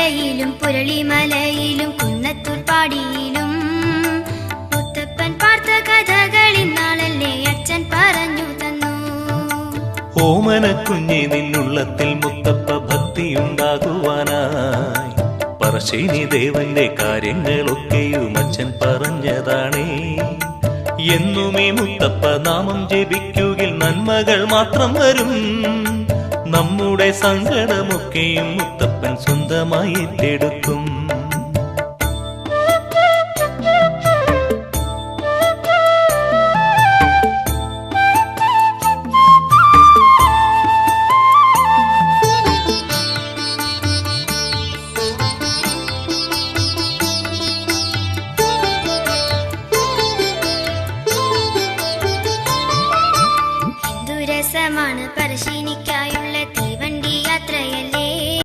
മലയിലും പുരളിമലയിലും കുന്നത്തൂർ പാടിയിലും മുത്തപ്പൻ പാർത്ത കഥകൾ ഇന്നാളല്ലേ അച്ഛൻ പറഞ്ഞു തന്നു. ഓമന കുഞ്ഞി നിന്നുള്ളത്തിൽ മുത്തപ്പ ഭക്തിയുണ്ടാകുവാനായി പറശ്ശിനി ദേവന്റെ കാര്യങ്ങളൊക്കെയും അച്ഛൻ പറഞ്ഞതാണേ. എന്നുമേ മുത്തപ്പ നാമം ജപിക്കുകിൽ നന്മകൾ മാത്രം വരും. നമ്മുടെ സങ്കടമൊക്കെയും മുത്തപ്പൻ സ്വന്തമായി ഏറ്റെടുക്കും.